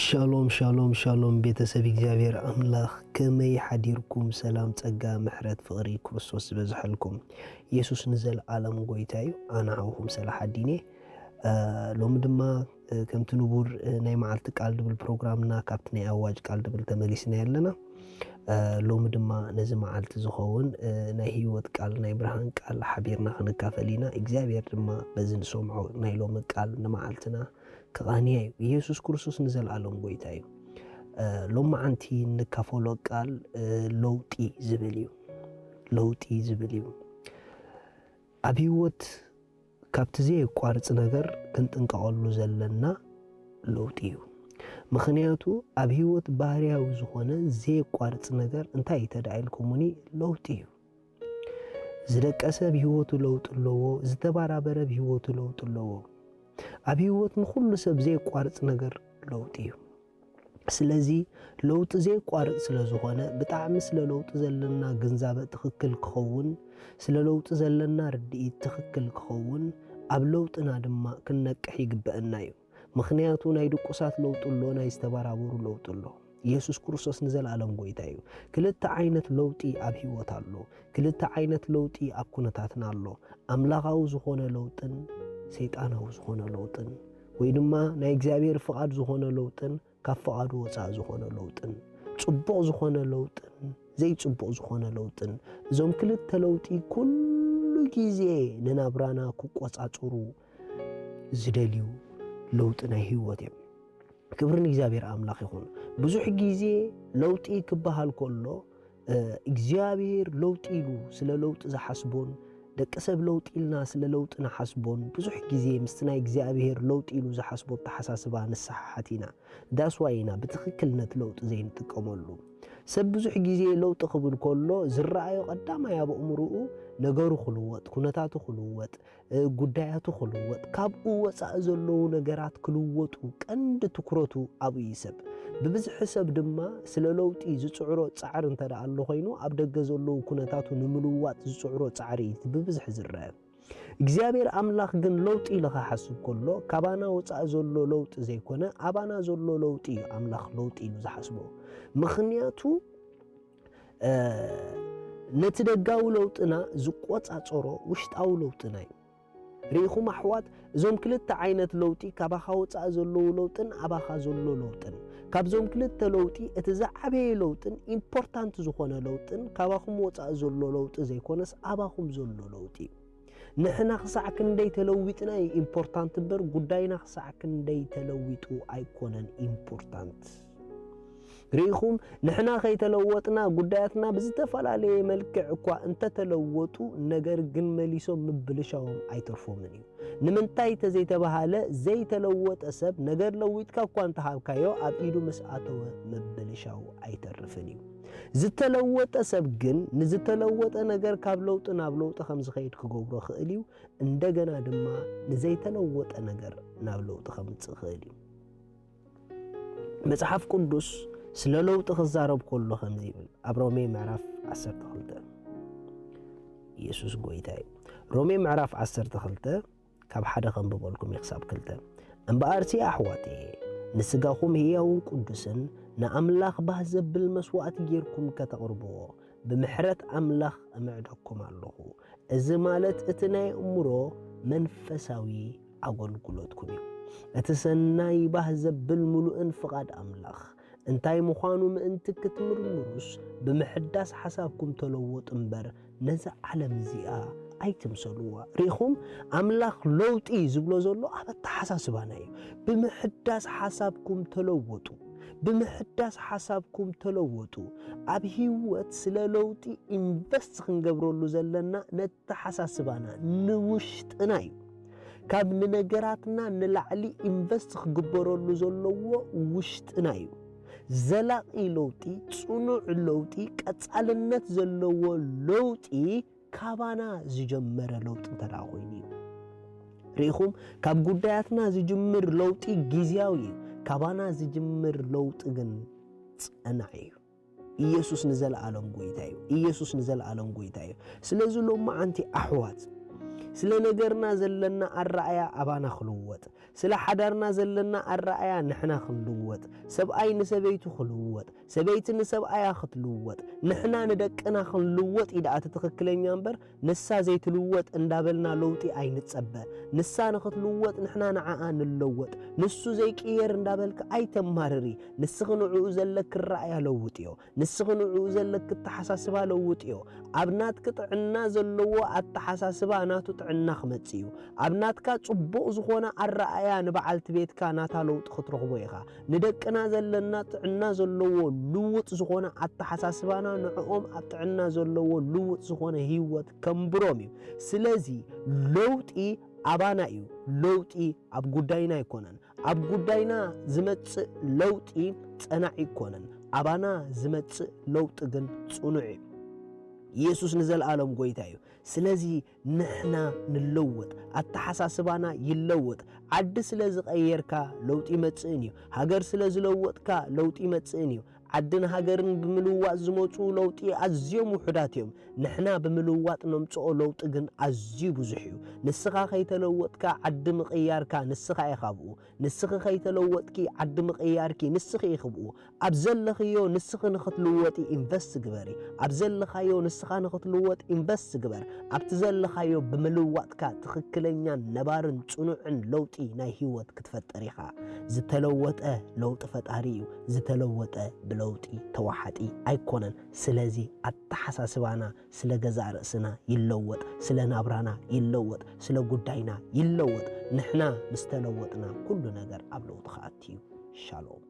ሻሎም ሻሎም ሻሎም ቤተሰብ እግዚአብሔር አምላኽ ከመይ ሓዲርኩም ሰላም ጸጋ ምሕረት ፍቕሪ ክርስቶስ ዝበዝሐልኩም ኢየሱስ ንዘለዓለም ጎይታ እዩ ኣነ ዓኹም ሰላሕ ኣዲኔ ሎሚ ድማ ከምቲ ንቡር ናይ መዓልቲ ቃል ድብል ፕሮግራምና ካብቲ ናይ ኣዋጅ ቃል ድብል ተመሊስና ያለና ሎሚ ድማ ነዚ መዓልቲ ዝኸውን ናይ ህይወት ቃል ናይ ብርሃን ቃል ሓቢርና ክንካፈል ኢና እግዚአብሔር ድማ በዚ ንሰምዖ ናይ ሎሚ ቃል ንመዓልትና ከቃንያ እዩ ኢየሱስ ክርስቶስ ንዘለዓለም ጎይታ እዩ ሎሚ ዓንቲ ንካፈሎ ቃል ለውጢ ዝብል እዩ ኣብ ህይወት ካብቲ ዘይቋርጽ ነገር ክንጥንቀቐሉ ዘለና ለውጢ እዩ ምኽንያቱ ኣብ ህይወት ባህርያዊ ዝኾነ ዘይቋርጽ ነገር እንታይ ተዳኢልኩምኒ ለውጢ እዩ ዝደቀሰ ህይወቱ ለውጥ ኣለዎ ዝተባራበረ ህይወቱ ለውጥ ኣለዎ ኣብ ህይወት ንኹሉ ሰብ ዘይቋርጽ ነገር ለውጢ እዩ ስለዚ ለውጥ ዘይቋርጽ ስለ ዝኾነ ብጣዕሚ ስለ ለውጥ ዘለና ግንዛበ ትኽክል ክኸውን ስለ ለውጥ ዘለና ርድኢት ትኽክል ክኸውን ኣብ ለውጥና ድማ ክንነቅሕ ይግበአና እዩ ምኽንያቱ ናይ ድቁሳት ለውጥ ኣሎ ናይ ዝተባራበሩ ለውጥ ኣሎ ኢየሱስ ክርስቶስ ንዘለዓለም ጎይታ እዩ ክልተ ዓይነት ለውጢ ኣብ ህይወት ኣሎ ክልተ ዓይነት ለውጢ ኣብ ኩነታትና ኣሎ ኣምላኻዊ ዝኾነ ለውጥን ሰይጣናዊ ዝኾነ ለውጥን ወይ ድማ ናይ እግዚአብሔር ፍቃድ ዝኾነ ለውጥን ካብ ፍቃዱ ወፃእ ዝኾነ ለውጥን ጽቡቕ ዝኾነ ለውጥን ዘይጽቡቕ ዝኾነ ለውጥን እዞም ክልተ ለውጢ ኩሉ ግዜ ንናብራና ክቆጻጽሩ ዝደልዩ ለውጥ ናይ ህይወት እዮም ክብርን እግዚአብሔር ኣምላኽ ይኹን ብዙሕ ግዜ ለውጢ ክበሃል ከሎ እግዚአብሔር ለውጢ ኢሉ ስለ ለውጥ ዝሓስቦን ደቂ ሰብ ለውጥ ኢልና ስለ ለውጥ ንሓስቦን ብዙሕ ግዜ ምስትና እግዚአብሔር ለውጥ ኢሉ ዝሓስቦ ተሓሳስባ ንስሓሓቲና ዳስዋይና ብትኽክልነት ለውጥ ዘይንጥቀመሉ ሰብ ብዙሕ ግዜ ለውጥ ክብል ከሎ ዝረኣዮ ቀዳማይ ኣብ ኣእምሮኡ ነገሩ ክልወጥ ኩነታቱ ክልወጥ ጉዳያቱ ክልወጥ ካብኡ ወፃእ ዘለዉ ነገራት ክልወጡ ቀንዲ ትኩረቱ ኣብኡ ይሰብ ብብዝሒ ሰብ ድማ ስለ ለውጢ ዝጽዕሮ ጻዕሪ እንተዳ ኣሎ ኮይኑ ኣብ ደገ ዘለዉ ኩነታቱ ንምልዋጥ ዝጽዕሮ ጻዕሪ ብብዝሒ ዝረአ እግዚአብሔር ኣምላኽ ግን ለውጢ ኢልኻ ሓስብ ከሎ ካባና ወፃእ ዘሎ ለውጢ ዘይኮነ ኣባና ዘሎ ለውጢ እዩ ኣምላኽ ለውጢ ኢሉ ዝሓስቦ ምኽንያቱ ነቲ ደጋዊ ለውጥና ዝቆጻጸሮ ውሽጣዊ ለውጥና እዩ ሪኢኹም ኣሕዋት እዞም ክልተ ዓይነት ለውጢ ካባኻ ወፃእ ዘለዉ ለውጥን ኣባኻ ዘሎ ለውጥን ካብዞም ክልተ ለውጢ እቲ ዝዓበየ ለውጥን ኢምፖርታንት ዝኾነ ለውጥን ካባኹም ወፃእ ዘሎ ለውጢ ዘይኮነስ ኣባኹም ዘሎ ለውጢ ንሕና ክሳዕ ክንደይ ተለዊጥና ኢምፖርታንት እምበር ጉዳይና ክሳዕ ክንደይ ተለዊጡ ኣይኮነን ኢምፖርታንት ሪኢኹም ንሕና ከይተለወጥና ጉዳያትና ብዝተፈላለየ መልክዕ እኳ እንተተለወጡ ነገር ግን መሊሶም ምብልሻዎም ኣይተርፎምን እዩ ንምንታይ ተዘይተባሃለ ዘይተለወጠ ሰብ ነገር ለዊጥካ እኳ እንተሃብካዮ ኣብ ኢዱ ምስኣተወ ምብልሻው ኣይተርፍን እዩ ዝተለወጠ ሰብ ግን ንዝተለወጠ ነገር ካብ ለውጥ ናብ ለውጥ ከም ዝኸይድ ክገብሮ ክእል እዩ እንደገና ድማ ንዘይተለወጠ ነገር ናብ ለውጥ ከምፅእ ክእል እዩ መጽሓፍ ቅዱስ ስለ ለውጥ ክዛረብ ከሎ ከምዚ ይብል ኣብ ሮሜ ምዕራፍ 12 ኢየሱስ ጎይታ እዩ ሮሜ ምዕራፍ 12 ካብ ሓደ ከንብበልኩም ይክሳብ 2 እምበኣርሲ ኣሕዋቴ ንስጋኹም ህያውን ቅዱስን ንኣምላኽ ባህ ዘብል መስዋዕቲ ጌርኩም ከተቕርብዎ ብምሕረት ኣምላኽ እምዕደኩም ኣለኹ እዚ ማለት እቲ ናይ እምሮ መንፈሳዊ ኣገልግሎትኩም እዩ እቲ ሰናይ ባህ ዘብል ሙሉእን ፍቓድ ኣምላኽ እንታይ ምዃኑ ምእንቲ ክትምርምሩስ ብምሕዳስ ሓሳብኩም ተለወጡ እምበር ነዚ ዓለም እዚኣ ኣይትምሰልዋ ሪኢኹም ኣምላኽ ለውጢ ዝብሎ ዘሎ ኣብ ኣተሓሳስባና እዩ ብምሕዳስ ሓሳብኩም ተለወጡ ብምሕዳስ ሓሳብኩም ተለወጡ ኣብ ህይወት ስለ ለውጢ ኢንቨስት ክንገብረሉ ዘለና ነተሓሳስባና ንውሽጥና እዩ ካብ ንነገራትና ንላዕሊ ኢንቨስት ክግበረሉ ዘለዎ ውሽጥና እዩ ዘላቂ ለውጢ ጽኑዕ ለውጢ ቀጻልነት ዘለዎ ለውጢ ካባና ዝጀመረ ለውጢ እንተዳ ኮይኑ እዩ ሪኢኹም ካብ ጉዳያትና ዝጅምር ለውጢ ጊዜያዊ እዩ ካባና ዝጅምር ለውጢ ግን ጸናዕ እዩ ኢየሱስ ንዘለዓለም ጎይታ እዩ ኢየሱስ ንዘለዓለም ጎይታ እዩ ስለዚ ሎማ ዓንቲ ኣሕዋት ስለ ነገርና ዘለና አራእያ አባና خلوت ስለ ሓዳርና ዘለና አራእያ ንሕና خلوت ሰብአይ ንሰበይቱ خلوت ሰበይቲ ንሰብአያ خلوت ንሕና ንደቅና خلوت ኢዳ ተተክክለኛ እንበር ንሳ ዘይትልወጥ እንዳበልና ለውጢ አይንጸበ ንሳ ንኽትልወጥ ንሕና ንዓኣ ንለወጥ ንሱ ዘይቅየር እንዳበልክ አይተማርሪ ንስኽንዑ ዘለክ ራእያ ለውጥዮ ንስኽንዑ ዘለክ ተሐሳስባ ለውጥዮ አብናትክ ጥዕና ዘለዎ አተሐሳስባ ናቱ ጥዕና ክመጽዩ አብናትካ ጽቡቕ ዝኾነ አራእያ ንበዓልቲ ቤትካ ናታ ለውጥ ክትረኽቦ ኢኻ ንደቅና ዘለና ጥዕና ዘለዎ ልውጥ ዝኾነ አተሐሳስባና ንዕኦም ኣብ ጥዕና ዘለዎ ልውጥ ዝኾነ ህይወት ከምብሮም እዩ ስለዚ ለውጢ አባና እዩ ለውጢ ኣብ ጉዳይና ይኮነን ኣብ ጉዳይና ዝመጽእ ለውጢ ጸናዕ ይኮነን አባና ዝመጽእ ለውጢ ግን ጽኑዕ እዩ ኢየሱስ ንዘለዓለም ጎይታ እዩ ስለዚ ንሕና ንለወጥ አተሐሳስባና ይለወጥ ዓዲ ስለ ዝቀየርካ ለውጢ መጽእን እዩ ሃገር ስለ ዝለወጥካ ለውጢ መጽእን እዩ ዓድን ሃገርን ብምልዋጥ ዝመጹ ለውጢ ኣዝዮም ውሑዳት እዮም ንሕና ብምልዋጥ ነምጽኦ ለውጢ ግን ኣዝዩ ብዙሕ እዩ ንስኻ ከይተለወጥካ ዓዲ ምቕያርካ ንስኻ ይኻብኡ ንስኻ ከይተለወጥኪ ዓዲ ምቕያርኪ ንስኺ ይኽብኡ ኣብ ዘለኽዮ ንስኺ ንኽትልወጢ ኢንቨስት ግበሪ ኣብ ዘለኻዮ ንስኻ ንኽትልወጥ ኢንቨስት ግበር ኣብቲ ዘለኻዮ ብምልዋጥካ ትኽክለኛ ነባርን ጽኑዕን ለውጢ ናይ ህይወት ክትፈጠር ኢኻ ዝተለወጠ ለውጢ ፈጣሪ እዩ ዝተለወጠ ለውጢ ተዋሓጢ አይኮነን ስለዚ አተሐሳስባና ስለ ገዛ ርእስና ይለወጥ ስለ ናብራና ይለወጥ ስለ ጉዳይና ይለወጥ ንሕና ምስተለወጥና ኩሉ ነገር ኣብ ለውጥ ከኣትዩ ሻሎም